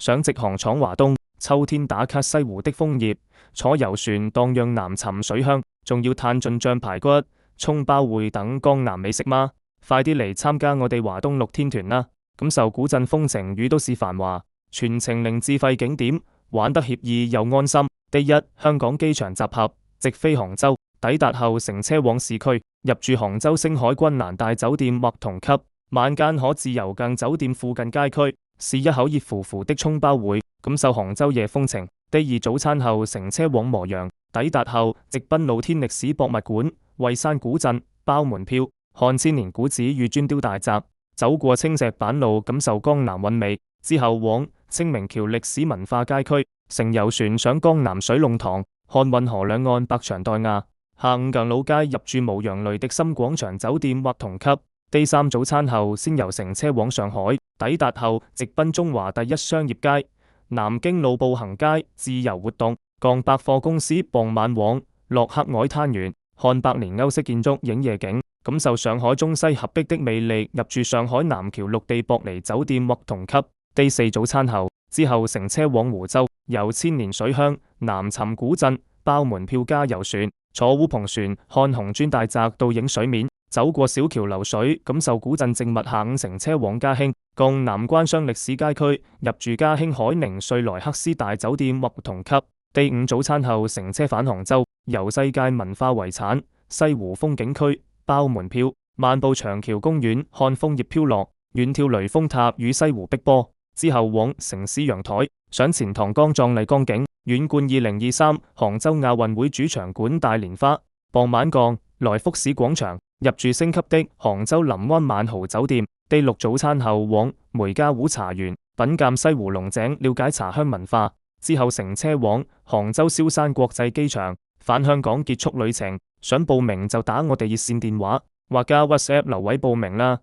想直航闖華東，秋天打卡西湖的楓葉，坐遊船蕩漾南沉水鄉，仲要嘆盡醬排骨、蔥包燴等江南美食嗎？快啲嚟參加我哋華東6天團啦！感受古鎮風情與都市繁華，全程零自費景點，玩得愜意又安心。第一，香港機場集合，直飛杭州，抵達後乘車往市區，入住杭州星海君蘭大酒店或同級，晚間可自由逛酒店附近街區，試一口熱乎乎的蔥包燴，感受杭州夜風情。第二，早餐後乘車往磨陽，抵達後直奔露天歷史博物館、惠山古鎮，包門票，看千年古址與磚雕大宅，走過青石板路，感受江南韻味。之後往清明橋歷史文化街區，乘遊船上江南水龍塘，看運河兩岸百場岱埕。下午行老街入住無陽雷迪森廣場酒店或同級。第三，早餐後先由乘車往上海，抵達後直奔中華第一商業街、南京路步行街自由活動，逛百貨公司。傍晚往洛克海灘園，看百年歐式建築影夜景，感受上海中西合璧的魅力。入住上海南橋綠地博尼酒店或同級。第四，早餐後之後乘車往湖州，遊千年水鄉、南沉古鎮，包門票加遊船，坐烏篷船看紅磚大宅倒影水面，走過小橋流水，感受古鎮靜物。下午乘車往嘉興，逛南關商歷史街區，入住嘉興海寧瑞萊克斯大酒店或同級。第五，早餐後乘車返杭州，遊世界文化遺產西湖風景區，包門票，漫步長橋公園，看楓葉飄落，遠眺雷峰塔與西湖碧波。之後往城市陽台，賞錢塘江壯麗江景，遠觀2023杭州亞運會主場館大蓮花。傍晚逛來福士廣場，入住星級的杭州臨安萬豪酒店。第六，早餐後往梅家湖茶園，品鑒西湖龍井，了解茶鄉文化。之後乘車往杭州蕭山國際機場，返香港結束旅程。想報名就打我哋熱線電話或加 WhatsApp 留位報名啦。